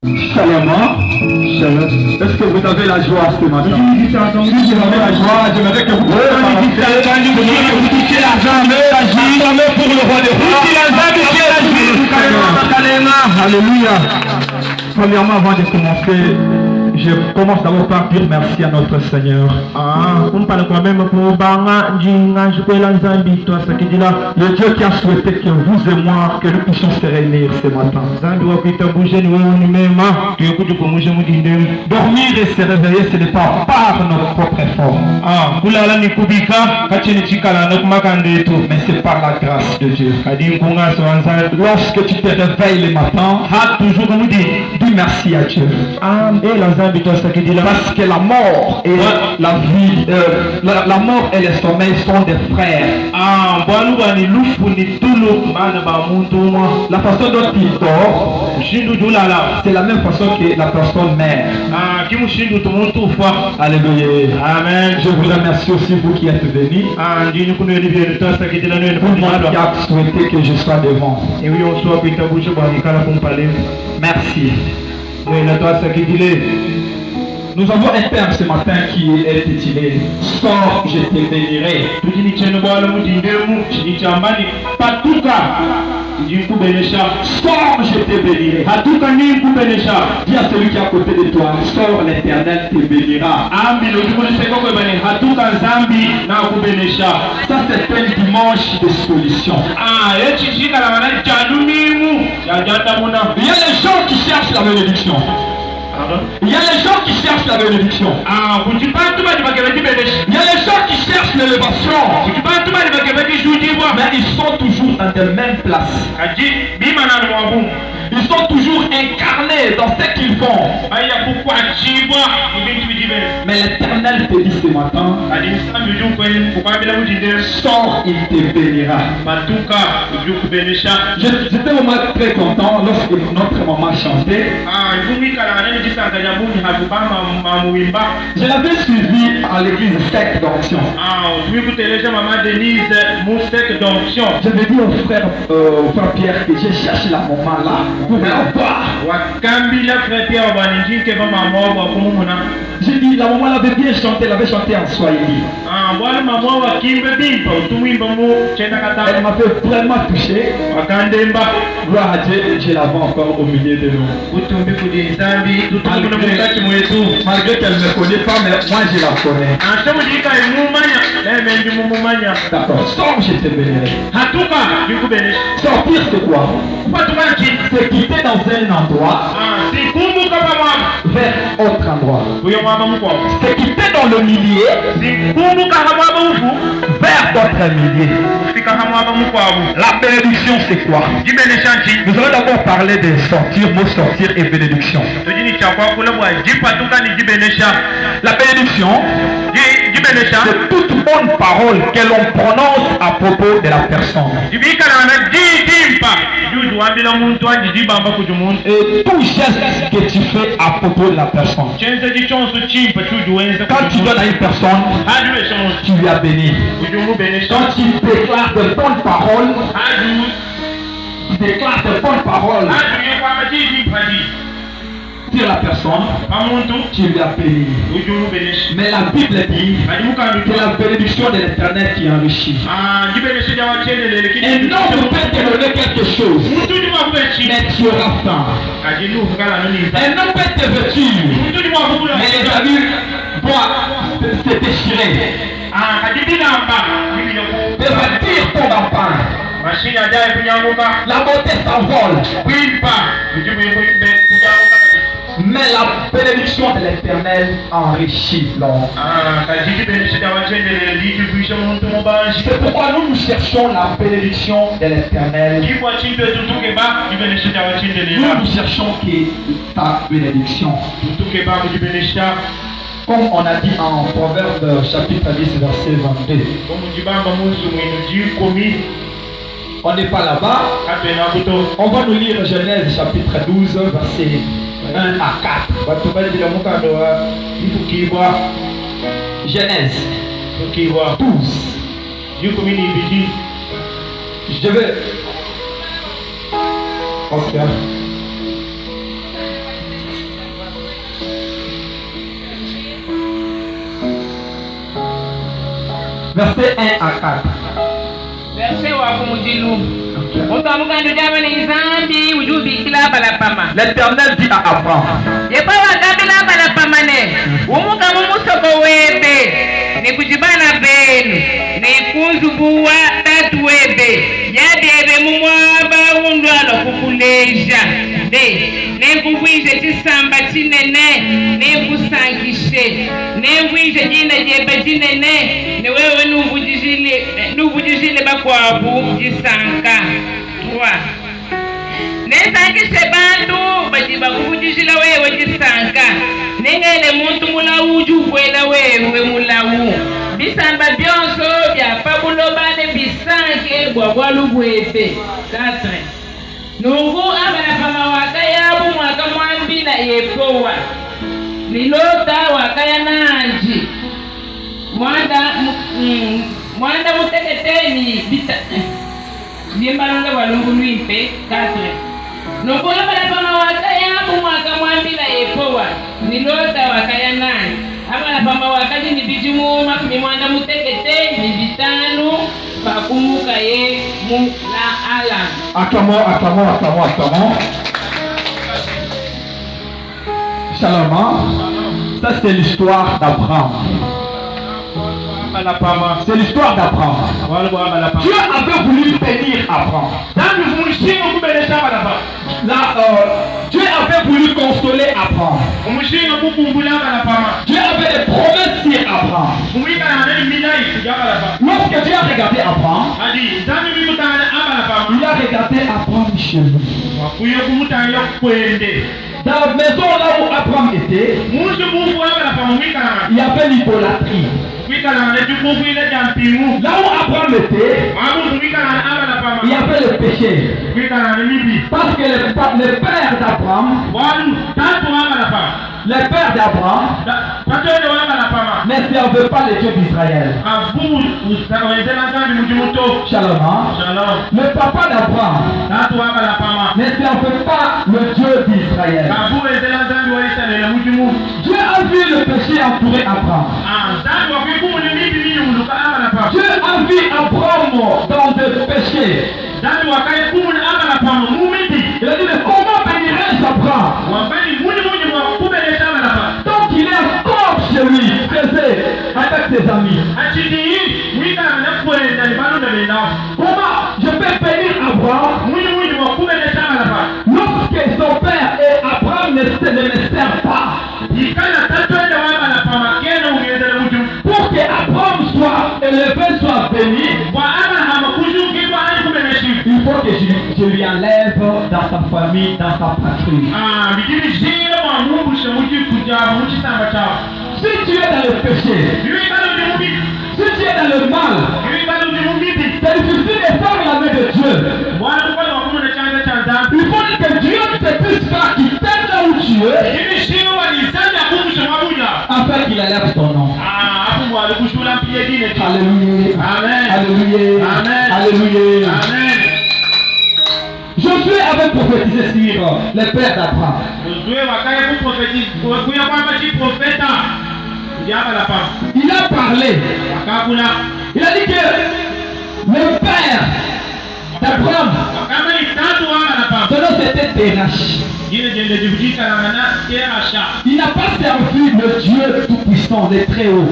Shalom. Est-ce que vous avez la joie ce matin? Si vous avez la joie, j'aimerais que vous touchiez l'argent pour le roi des rois. Alléluia. Premièrement, avant de commencer, je commence d'abord par dire merci à notre Seigneur. Le Dieu qui a souhaité que vous et moi, que nous puissions se réunir ce matin. Dormir et se réveiller, ce n'est pas par notre propre effort. Mais c'est par la grâce de Dieu. Lorsque tu te réveilles le matin, dis merci à Dieu. Parce que la mort et la vie, la mort et le sommeil sont des frères. La façon dont il dort, c'est la même façon que la personne meurt. Alléluia. Amen. Je vous remercie aussi vous qui êtes venus. Pour moi qui a souhaité que je sois devant. Merci. Nous avons un terme ce matin qui est intitulé Sors, je te bénirai. Sors, je te bénirai. Dis à celui qui est à côté de toi, sors, l'Éternel te bénira. Ça c'est un dimanche de solution. Il y a les gens qui cherchent la bénédiction. Il y a les gens qui cherchent la bénédiction. Il y a les gens qui cherchent l'élévation. Mais ils sont toujours dans les mêmes places. Ils sont toujours incarnés dans ce qu'ils font. Mais l'Éternel te dit ce matin, sors, il te bénira. J'étais vraiment très content lorsque notre maman chantait. Je l'avais suivi à l'église Sec d'Onction. J'avais dit au frère Pierre que j'ai cherché la maman là pour la voir. J'ai dit la maman l'avait bien chanté, elle avait chanté en Swahili. Elle m'a fait vraiment toucher. Gloire à Dieu, je la vois encore au milieu de nous. Malgré qu'elle ne me connaît pas, mais moi je la connais. D'accord, sors, je te bénirai. Sortir c'est quoi? C'est quitter dans un endroit vers autre endroit. C'est quitter dans le millier vers d'autres milliers. La bénédiction c'est quoi? Nous allons d'abord parler de sortir, mot sortir et bénédiction. La bénédiction, c'est toute bonne parole que l'on prononce à propos de la personne. Et tout geste que tu fais à propos de la personne. Quand tu donnes à une personne, tu lui as béni. Quand tu déclares de bonnes paroles, sur la personne, tu lui as béni. Mais la Bible dit que c'est la bénédiction de l'Éternel qui enrichit. Un homme peut te donner quelque chose, mais tu auras faim. Un homme peut te vêtir, mais les habits doivent se déchirer. De vêtir ton enfant. La beauté s'envole. Mais la bénédiction de l'Éternel enrichit l'homme. C'est pourquoi nous cherchons la bénédiction de l'Éternel. Nous cherchons ta bénédiction. Comme on a dit en Proverbe chapitre 10 verset 22. On n'est pas là-bas. On va nous lire Genèse chapitre 12 verset 1 à 4. Genèse 12. Je vais... Ok. Versets 1 à 4. Verset wa kumujilu. Otamukandu jamani zambi ujubikila balapama. L'Éternel dit à Abraham. Yepa wakabila balapama ne. Umuka mumusoko webe. Ni kujibana benu. Ni kunzubuwa tatu webe. Yadebe mumwaba undwalo kukuleja. Ne mvuije chisamba chinene. Ne mvusankishe. Ne mvuije jina jebe chinene. Ne wewe nuvujijile bakwabu jisanka. Nesankishe bantu bajiba kuvujijila wewe jisanka. Nengele muntu mulawu juvwela wewe mulawu. Bisamba byonso bya pabulobane bisanke bwabwalu bwebe. 4. Nungu abana pama wakayabu mwaka mwambila yepowa. Nilota wakaya nanji. Mwanda muteketeni bita. Nimbalonga walungu nuipe 4. Nungu abana pama wakayabu mwaka mwambila yepowa. Nilota wakaya nanji. Abana pama wakaji nibijumuma kumimwanda muteketeni bitanu. Pakumuka ye mula ala. Attends. Shalom. Ça c'est l'histoire d'Abraham. C'est l'histoire d'Abraham. Dieu avait voulu bénir Abraham. Dieu avait voulu consoler Abraham. Dieu avait des promesses sur Abraham. Lorsque Dieu a regardé Abraham, il a regardé Abraham chez lui. Dans la maison là où Abraham était, il y avait l'idolâtrie. Là où Abraham était, il y avait le péché. Parce que les pères d'Abraham, ne servaient pas les dieux d'Israël. Shalom. Le papa d'Abraham ne servait pas le Dieu d'Israël. Dieu a vu le péché entourer Abraham. Dieu a vu Abraham dans le péché. Il a dit, mais comment bénirais-je Abraham? Donc il est encore chez lui, pressé avec ses amis. Comment je peux bénir Abraham lorsque son père et Abraham ne me servent pas? Pour que Abraham soit élevé, soit béni, il faut que je lui enlève dans sa famille, dans sa patrie. Si tu es dans le péché, si tu es dans le mal, c'est difficile de faire la main de Dieu. Il faut que Dieu te puisse faire qu'il t'aide là où tu es, afin qu'il élève ton nom. Alléluia. Amen. Alléluia. Amen. Alléluia. Amen. Josué avait prophétisé sur les pères d'Abraham. Il a parlé. Il a dit que le père d'Abraham, son nom c'était Terach. Il n'a pas servi le Dieu tout-puissant, le très haut.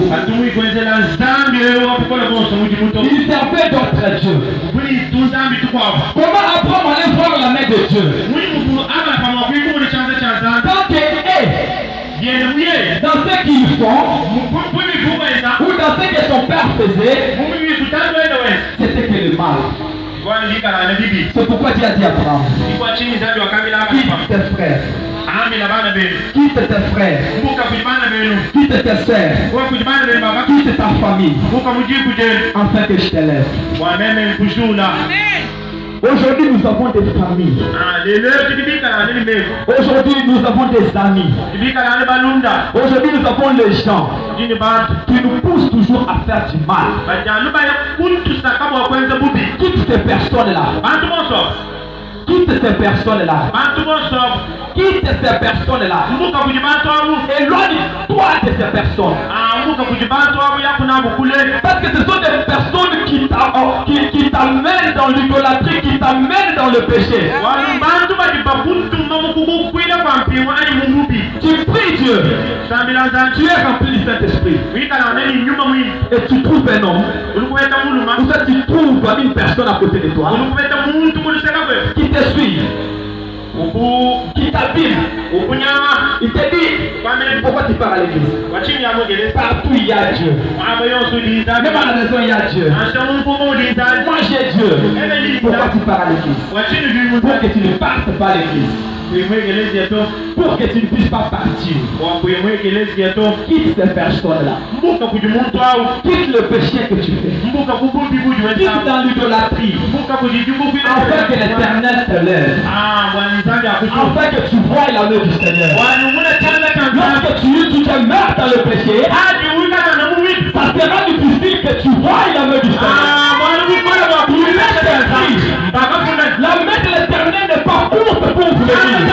Il servait d'autres dieux. Comment Abraham allait voir la main de Dieu? Tant que dans ce qu'ils font, ou dans ce que son père faisait, c'était que le mal. C'est pourquoi Dieu a dit à Abraham, quitte tes frères, quitte tes frères, quitte tes sœurs, quitte ta famille, afin que je t'élève. Aujourd'hui, nous avons des familles. Aujourd'hui, nous avons des amis. Aujourd'hui, nous avons les gens qui nous poussent toujours à faire du mal. Toutes ces personnes-là, Quitte ces personnes-là. Quitte ces personnes-là. Éloigne-toi de ces personnes. Parce que ce sont des personnes qui t'amènent dans l'idolâtrie, qui t'amènent dans le péché. Tu pries Dieu. Tu es rempli du Saint-Esprit. Et tu trouves un homme. Ou ça, tu trouves une personne à côté de toi qui te suit, qui t'abîme. Il te dit pourquoi tu pars à l'église. Partout il y a Dieu. Même à la maison il y a Dieu. Moi j'ai Dieu. Pourquoi tu pars à l'église? Pour que tu ne partes pas à l'église. Pour que tu ne puisses pas partir. Quitte ces personnes-là. Quitte le péché que tu fais. Quitte dans l'idolâtrie. Afin que l'Éternel te lève. Afin que tu vois la main du Seigneur. Lorsque tu te meurs dans le péché, ça sera difficile que tu vois la main du Seigneur. La main de l'Éternel n'est pas courte pour vous bénir. La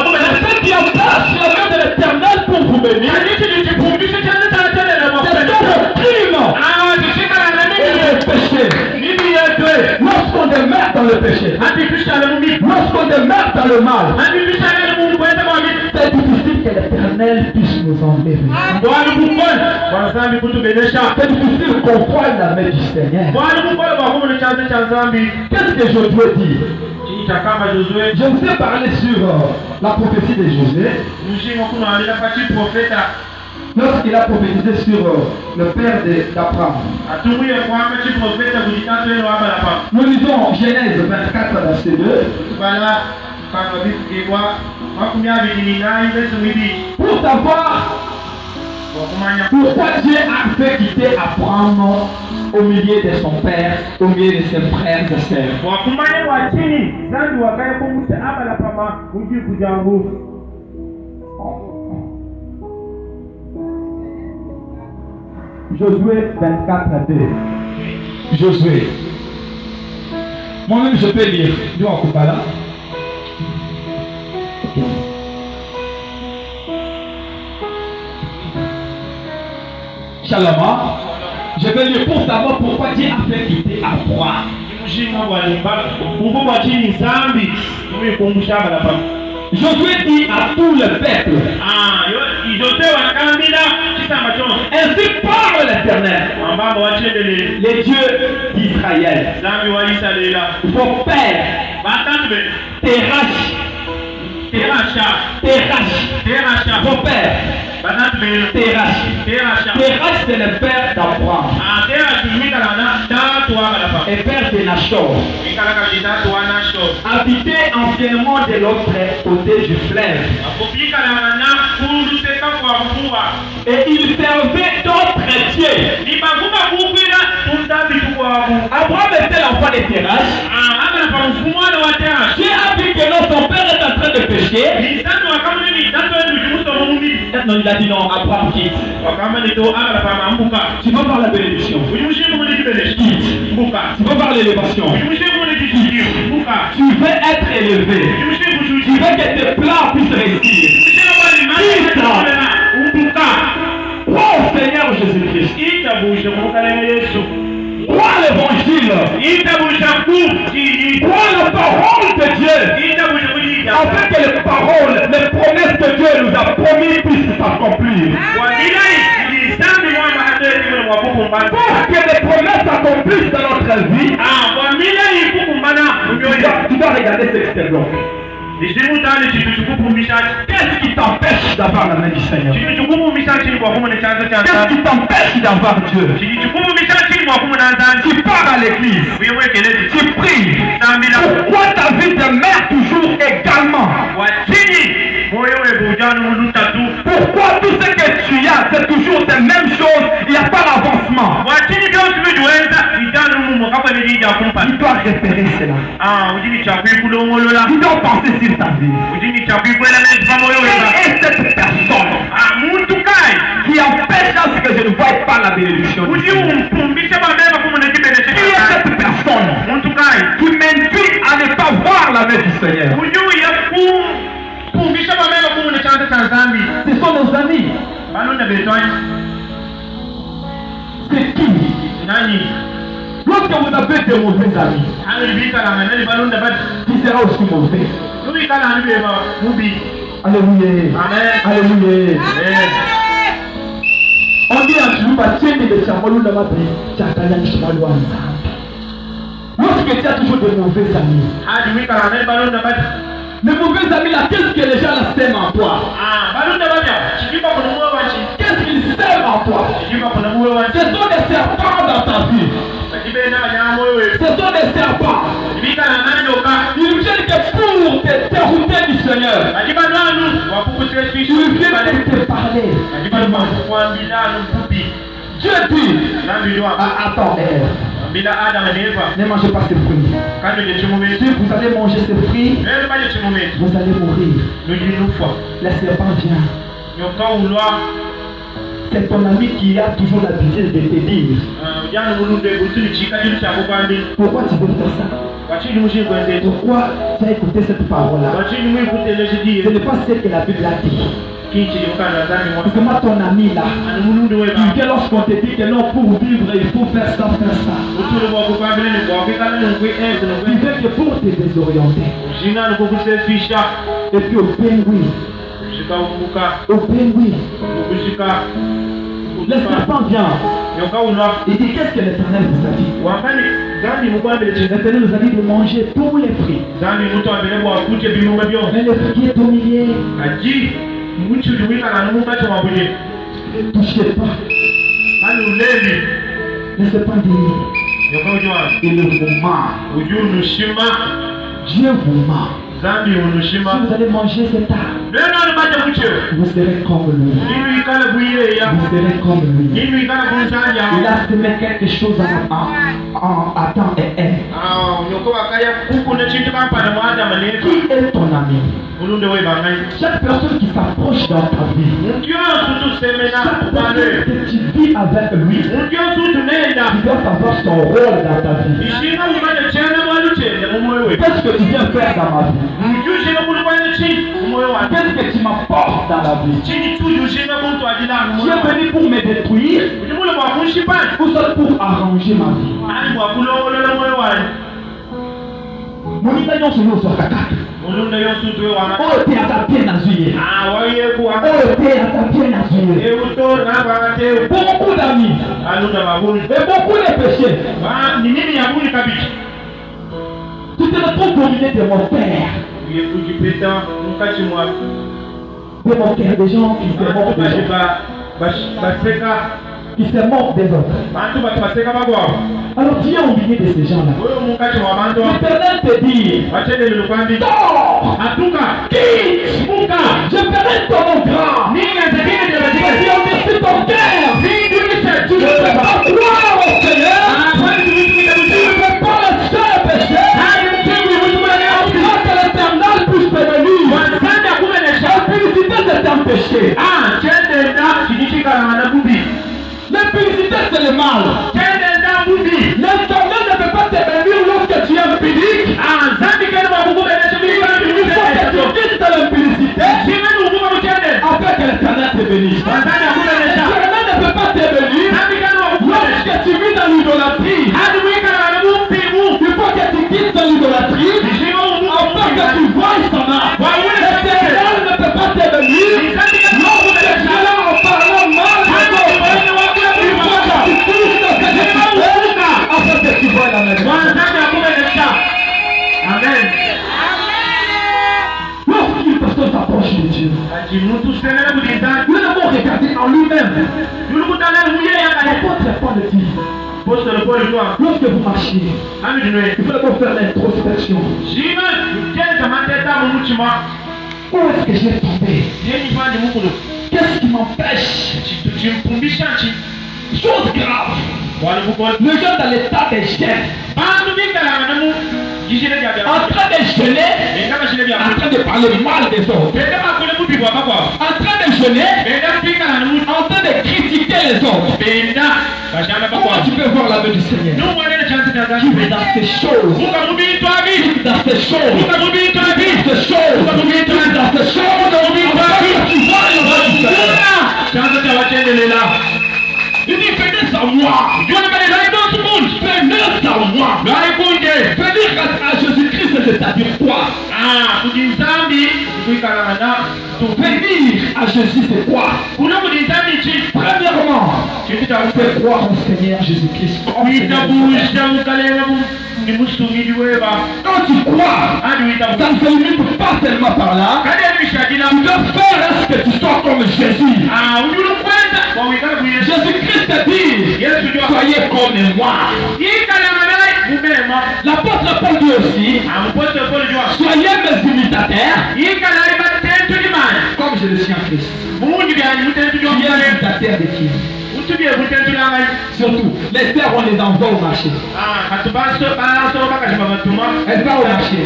main qui empêche la main de l'Éternel pour vous bénir. C'est le crime et le péché. Lorsqu'on demeure dans le péché, lorsqu'on demeure dans le mal, c'est difficile que l'Éternel puisse nous enlever. C'est difficile qu'on voie la main du Seigneur. Qu'est-ce que Josué dit? Je vous ai parlé sur la prophétie de Josué. Lorsqu'il a prophétisé sur le père d'Abraham. Nous lisons Genèse 24 verset 2. Pour savoir pourquoi Dieu a fait quitter Abraham au milieu de son père, au milieu de ses frères et sœurs. Josué 24:2. Josué. Moi-même je peux lire. Nous en coupe là. Shalom. Je vais lire pour savoir pourquoi Dieu a fait quitter Abraham. Josué dit à tout le peuple. Ainsi parle l'Éternel, les dieux d'Israël. Vos pères Térash, vos pères. Térash, c'est le père d'Abraham. Et père de Nachor. Habitait anciennement de l'autre côté du fleuve. Et il servait d'autres dieux. Abraham était l'enfant de Térash. Dieu a vu que son père est en train de pécher. Non, il a dit non, Abraham quitte. Tu vas voir la bénédiction. Quitte. Tu vas voir l'élévation. Tu veux être élevé. Tu veux que tes plans puissent réussir. Quitte. Crois au Seigneur Jésus-Christ. Crois l'évangile. Crois la parole de Dieu. Afin que les paroles, les promesses que Dieu nous a promis puissent s'accomplir. Pour que les promesses s'accomplissent dans notre vie, tu dois regarder cet extérieur. Qu'est-ce qui t'empêche d'avoir la main du Seigneur? Qu'est-ce qui t'empêche d'avoir Dieu? Tu pars à l'église, tu pries. Pourquoi ta vie demeure toujours également? Pourquoi tout ce que tu as, c'est toujours les mêmes choses, il n'y a pas d'avancement? Tu dois repérer cela. Tu dois penser sur ta vie. Quelle est cette personne qui empêche à ce que je ne voie pas la bénédiction? Qui est cette personne qui m'induit à ne par la main du Seigneur. Ce sont nos amis. C'est qui? Lorsque vous avez de mauvais amis, qui sera aussi mauvais? Alléluia. Alléluia. On dit à Chouba, tiens de Chamalou la Mabri, Chakayan Chamalou ensemble. Lorsque tu as toujours de mauvais amis, les mauvais amis là, qu'est-ce que les gens là s'aiment en toi? Qu'est-ce qu'ils s'aiment en toi? Ce sont des serpents dans ta vie. Ce sont des serpents. Ils viennent que pour te dérouter du Seigneur. Ils viennent pour te parler. Dieu dit, attends, ne mangez pas ces fruits. Si vous allez manger ces fruits, vous allez mourir. Les serpents viennent. C'est ton ami qui a toujours l'habitude de te dire pourquoi tu veux faire ça? Pourquoi tu as écouté cette parole-là? Ce n'est pas celle que la Bible a dit. C'est comment ton ami là, il vient lorsqu'on te dit que non, pour vivre il faut faire ça, faire ça. Il vient que pour te désorienter. Et puis au pingouin, le serpent vient. Il dit qu'est-ce que l'Éternel vous a dit? L'Éternel nous a dit de manger tous les fruits. Mais le fruit qui est au milieu, ne touchez pas. Le serpent dit il vous ment. Dieu vous ment. Si vous allez manger cet arbre, vous serez comme lui. Vous serez comme lui. Il a semé quelque chose à temps et haine. Qui est ton ami? Chaque personne qui s'approche dans ta vie, chaque personne que tu vis avec lui, il doit savoir son rôle dans ta vie. Qu'est-ce que tu viens faire dans ma vie? Qu'est-ce que tu m'apportes dans la vie? Tu es venu pour me détruire ou soit pour arranger ma vie? Mon itaillon se met au sokaka. Oh, t'es à ta pied nazouillé. Oh, t'es à ta pied nazouillé. Beaucoup d'amis et beaucoup de péchés. Tu te retrouves dominé de mon père. De mon cœur, des gens qui se moquent des autres. Qui se moquent des autres. Alors tu es oublié de ces gens-là. L'Éternel te dit, sors, quitte, je ferai ton nom grand. Je endurcis ton cœur. Tu ne peux pas croire au Seigneur. Tu ne peux pas le seul péché. Afin que l'Éternel puisse te bénir. L'impudicité c'est un péché. L'impudicité c'est le mal. L'Éternel ne peut pas te bénir lorsque tu es impudique. Il faut que tu quittes l'impudicité afin que l'Éternel te bénisse. L'Éternel ne peut pas te bénir lorsque tu vis dans l'idolâtrie. Il faut que tu quittes l'idolâtrie afin que tu vois son âme. L'Éternel ne peut pas te bénir lorsque tu es là en parlant mal de l'autre. Il faut que tu quittes afin que tu vois la maison. Amen. Lorsqu'une personne s'approche de Dieu, nous l'avons regardé en lui-même. L'apôtre Paul dit, lorsque vous marchez, il faut d'abord faire l'introspection. Où est-ce que j'ai tombé? Qu'est-ce qui m'empêche? Chose grave. Le gens dans l'état des gènes, en train de jeûner, en train de parler mal des autres, en train de jeûner, en train de critiquer exécuter les ordres. Comment tu peux voir la main du Seigneur? Qui est dans ces choses. Qui est dans ces choses. Qui est dans ces choses. Tu vois la main du Seigneur. Il dit, venez à moi. Venez à moi. Venir à Jésus-Christ, c'est-à-dire quoi? Venir à Jésus, c'est quoi? Premièrement, c'est croire au Seigneur Jésus-Christ. Quand tu crois, ça ne se limite pas seulement par là. Tu dois faire ce que tu sois comme Jésus. Jésus-Christ te dit, soyez comme moi. L'apôtre Paul dit aussi, soyez mes imitateurs, comme je le suis en Christ. Tu es imitateur de qui? Surtout, les terres, on les envoie au marché. Elle va au marché.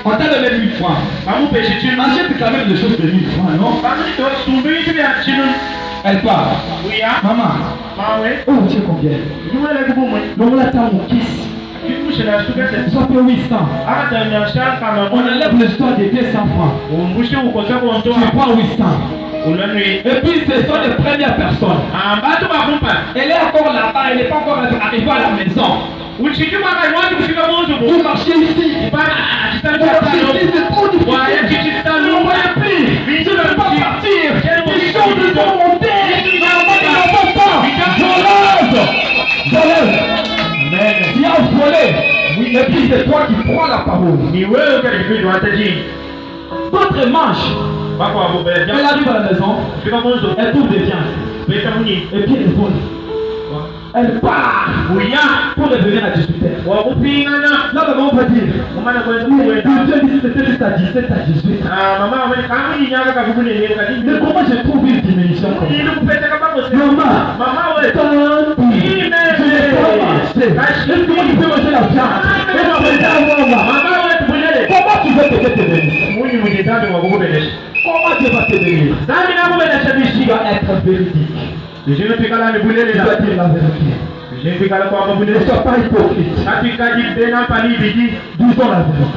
On t'a donné 1000 francs. Achète quand même des choses de 1000 francs, non? Elle part. Maman. Oh, tu sais combien? Donc là, t'as mon kiss. Soit fait 800. On enlève le store de 200 francs. Tu prends 800. Et puis ce sont les premières personnes. Elle est encore là-bas, elle n'est pas encore arrivée à la maison. Vous marchez ici. Vous marchez ici, c'est trop difficile. Je ne peux pas partir. Les choses vont monter. Voleuse. Tu as volé. Et puis c'est toi qui prends la parole. D'autres mangent. Elle arrive à la maison, elle trouve des viandes, et puis elle vole. Elle part pour revenir à 18h. Là, maman va dire, Dieu dit c'était juste à 17 à 18. Mais comment je trouve une diminution comme ça? Maman, tant pis, je n'ai pas mangé. Est-ce que tu peux manger la viande? Comment tu veux que Dieu te bénisse? Comment Dieu va te bénir? Tu dois être véridique. Tu dois dire la vérité. Ne sois pas hypocrite. Disons la vérité.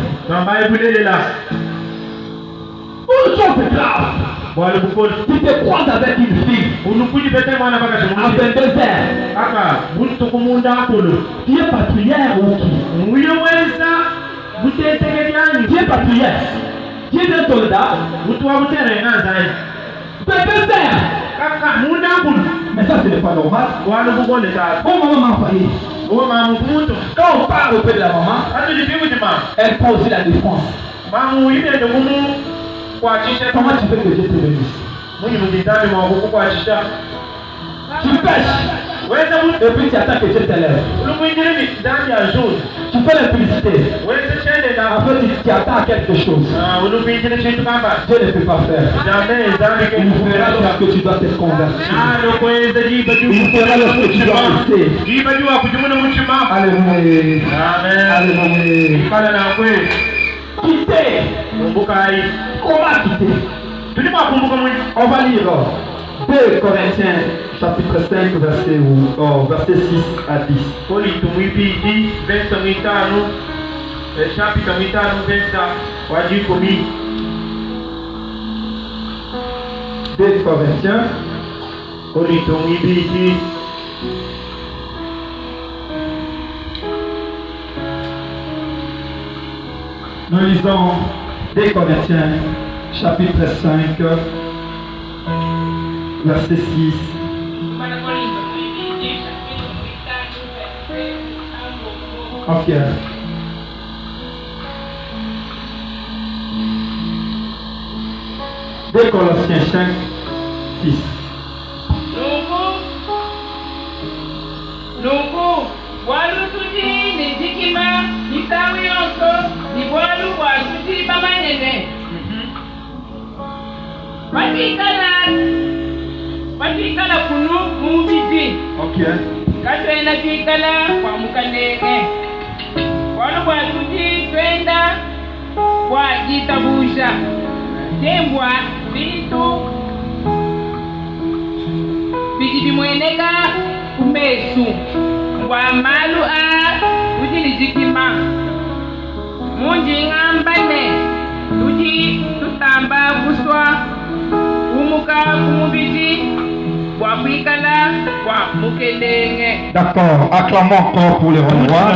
Une chose est grave. Tu te croises avec une fille à 22h. Tu es patrouillère ou qui? Tu es patrouillère. Tu es un soldat. Mais ça, ce n'est pas normal. Oh, maman m'a failli. Quand on parle auprès de la maman, elle prend aussi la défense. Comment tu veux que Dieu te bénisse? Tu pêches. Et puis tu attends que Dieu t'élève. Tu fais l'implicité. En fait, tu attends quelque chose. Dieu ne peut pas faire. Il fera lorsque tu dois te convertir. Il fera lorsque tu dois rester. Alléluia. Alléluia. Quitter. Comment quitter? On va lire 2 Corinthiens chapitre 5 verset 6 à 10. 2 Corinthiens nous lisons 2 Corinthiens chapitre 5 verset 6. Ok. Deux Colossiens 5, 6. Nuku, walu tuti ni jikima, ni sawi onso, ni walu wa tuti mama nene. Patikala kunu mubiti. Okay. Katwenda tikala kwa mukandenge. Walu wa tuti twenda kwa jitabusha. Tembwa bitu. bijibimweneka kumesu ngwa malu a uji nijikima munji ngambane uji tutamba kuswa umuka kumubiji kwa kwikala kwa mukelenge. D'accord, acclamons encore pour les Renois.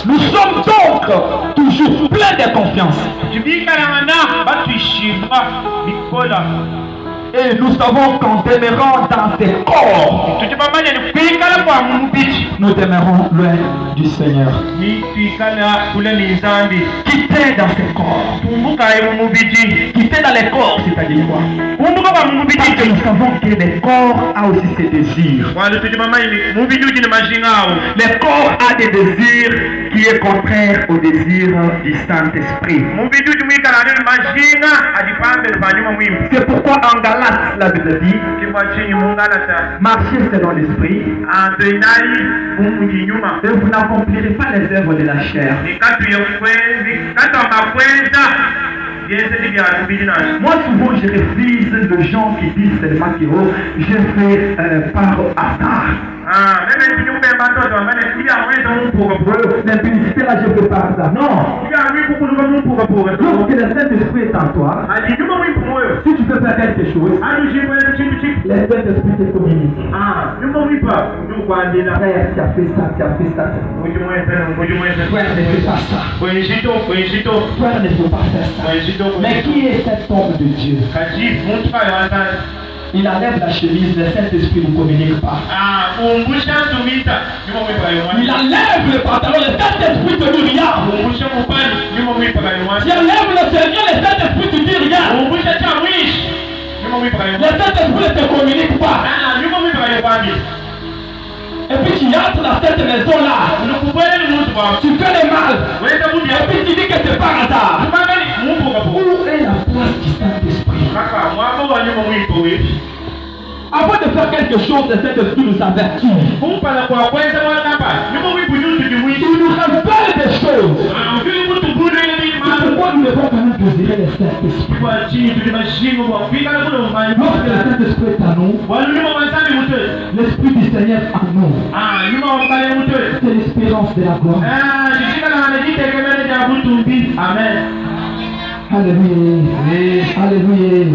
Nous sommes donc toujours pleins de confiance. Et nous savons qu'en demeurant dans ces corps, nous demeurons loin du Seigneur. Quitter dans ces corps. Quitter dans les corps, c'est-à-dire quoi? Parce que nous savons que le corps a aussi ses désirs. Le corps a des désirs qui est contraire au désir du Saint-Esprit. C'est pourquoi en Galates, la Bible dit, marchez selon l'Esprit, et vous n'accomplirez pas les œuvres de la chair. Moi souvent je refuse de gens qui disent seulement que oh, je fais par hasard. L'impudicité là je fais par hasard. Non. Lorsque le Saint-Esprit est en toi, si tu peux faire quelque chose, le Saint-Esprit te communique. Frère, tu as fait ça, tu as fait ça. Frère, ne fais pas ça. Frère, ne faut pas faire ça. Mais qui est cet homme de Dieu? Il enlève la chemise, le Saint-Esprit ne communique pas. Il enlève le pantalon, le Saint-Esprit te dit rien. Tu enlèves le Seigneur, le Saint-Esprit te dit rien. Le Saint-Esprit ne te communique pas. Et puis tu entres dans cette maison-là, tu fais le mal, et puis tu dis que c'est par hasard. Où est la place du Saint-Esprit? Avant de faire quelque chose, le Saint-Esprit nous avertit. Il nous révèle des choses. C'est pourquoi nous devons quand même désirer le Saint-Esprit. Lorsque le Saint-Esprit est à nous, l'Esprit du Seigneur est en nous. C'est l'espérance de la gloire. Amen. Alléluia. Alléluia.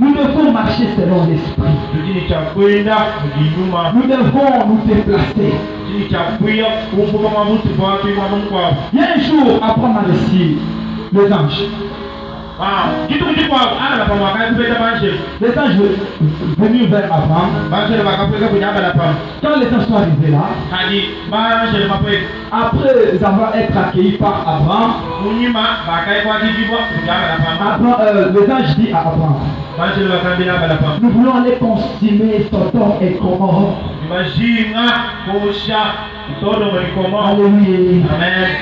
Nous devons marcher selon l'Esprit. Nous devons nous déplacer. Il y a un jour, Abraham a reçu les anges. Les anges venus vers Abraham. Quand les anges sont arrivés là, après avoir été accueillis par Abraham, les anges disent à Abraham, nous voulons aller consumer Sodome et Gomorrhe. Alléluia.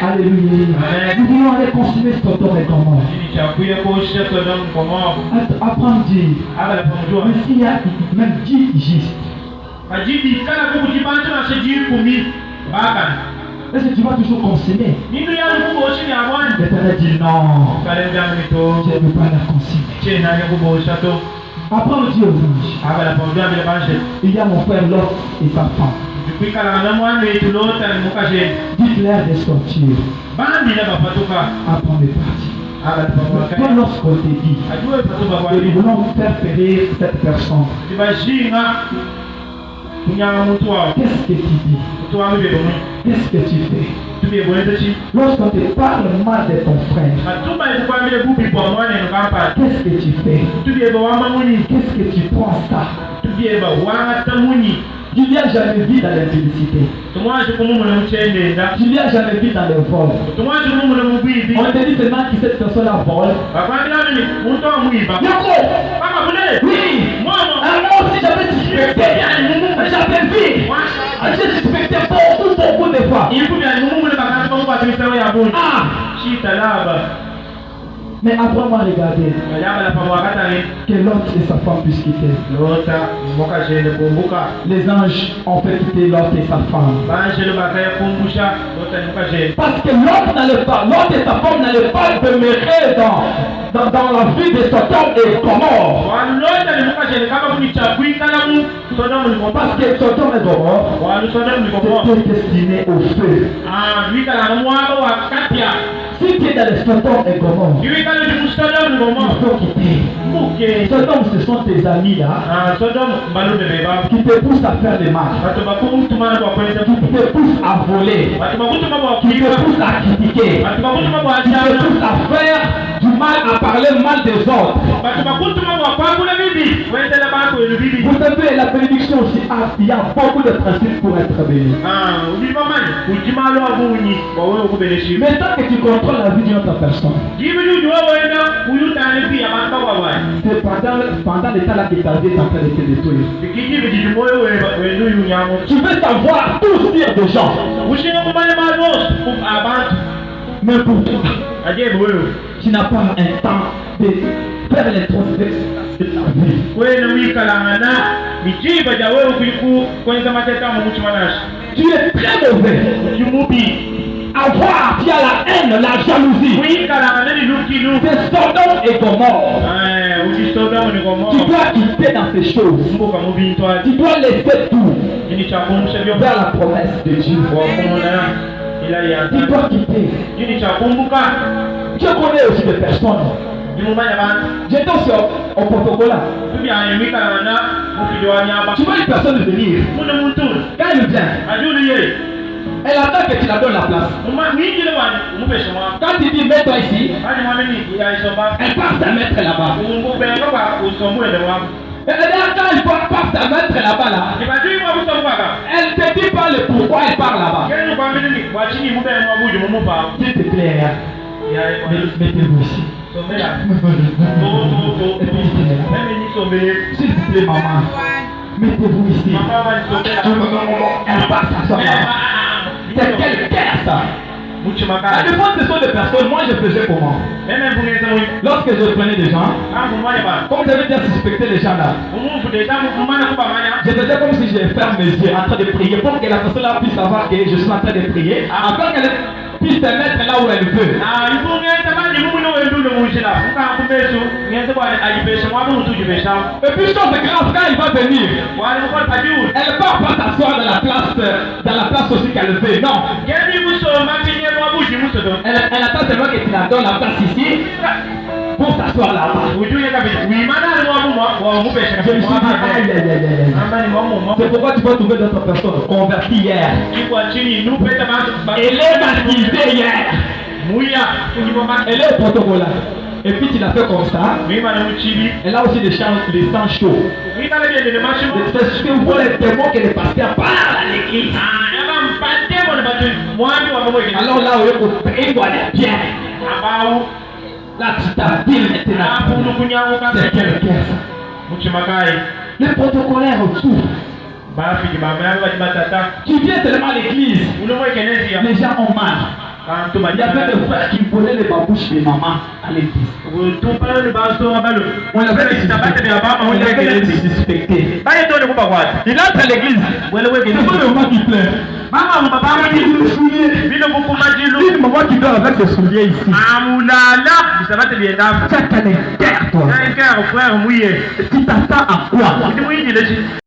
Alléluia. Nous voulons aller consumer Sodome et Gomorrhe. Abraham dit, mais s'il y a même 10 justes, est-ce que tu vas toujours consommer? L'Éternel dit non, je ne veux pas la consommer. Abraham dit aux anges, il y a mon frère Lot et sa femme. Dites-leur de sortir. Abraham est parti. Toi, lorsqu'on te dit que nous voulons faire périr cette personne, qu'est-ce que tu dis? Qu'est-ce que tu fais? Lorsqu'on te parle mal de ton frère, qu'est-ce que tu fais? Qu'est-ce que tu penses ça? Tu n'as jamais vu dans l'impudicité. Tu n'as jamais vu dans le vol. On te dit seulement que cette personne-là vole. Oui. Moi aussi j'avais suspecté. J'avais vu. J'ai suspecté beaucoup de fois. Mais apprends-moi à regarder que Lot et sa femme puissent quitter. Les anges ont fait quitter Lot et sa femme. Parce que Lot et sa femme n'allaient pas demeurer dans la vie de Sodome et Gomorrhe. Parce que Sodome et Gomorrhe c'était destiné au feu. Si tu es dans les Sodome et Gomorrhe, il faut quitter. Sodome, ce sont tes amis là qui te poussent à faire des mal, qui te poussent à voler, qui te poussent à critiquer, qui te poussent à faire du mal, à parler mal des autres. Vous savez, la bénédiction aussi, il y a beaucoup de principes pour être béni. Mais tant que tu contrôles la vie d'une autre personne, c'est pendant l'état là que ta vie est en train de te détruire. Tu veux savoir tout dire des gens, mais pour toi, tu n'as pas un temps de faire l'introspection de ta vie. Tu es très mauvais. Avoir, tu as la haine, la jalousie. C'est Sodome et Gomorrhe. Tu dois quitter dans ces choses. Tu dois laisser tout vers la promesse de Dieu. Tu dois quitter. Je connais aussi des personnes. J'étais aussi au protocole. Tu vois une personne venir. Quand elle vient, elle attend que tu la donnes la place. Quand tu dis mets-toi ici, elle part se mettre là-bas. Et quand elle part se mettre là-bas, là, elle te dit pas le pourquoi elle part là-bas. S'il te plaît, mettez-vous ici. S'il te plaît, maman, mettez-vous ici. Elle part s'asseoir là-bas. C'est quelle guerre ça? La défense, ce sont des personnes. Moi je faisais comment? Lorsque je prenais des gens, comme j'avais déjà suspecté les gens là, je faisais comme si je ferme mes yeux en train de prier pour que la personne là puisse savoir que je suis en train de prier, afin qu'elle puisse se mettre là où elle veut. Et puis chose grave, quand il va venir, elle ne part pas s'asseoir dans la place aussi qu'elle veut. Non. Elle attend seulement que tu la donnes la place ici pour s'asseoir là-bas. Je me suis dit, c'est pourquoi tu vas trouver d'autres personnes converties hier. Elle est baptisée hier. Elle est au protocole. Et puis tu l'as fait comme ça. Elle a aussi des sangs chauds. C'est ce que vous voulez les démons que les pasteurs parlent à l'église. Alors là où il doit être bien. Là tu t'habilles maintenant. C'est quelle pièce? Le protocolaire autour. Tu viens seulement à l'église. Les gens ont mal. Il y avait des frères qui volaient les babouches de maman à l'église. On avait suspecté. Il entre à l'église. C'est pas le moment qui plaît. Maman qui dit le soulier. Maman qui dort avec le soulier ici. Tu as les guerres, toi. Tu t'attends à quoi?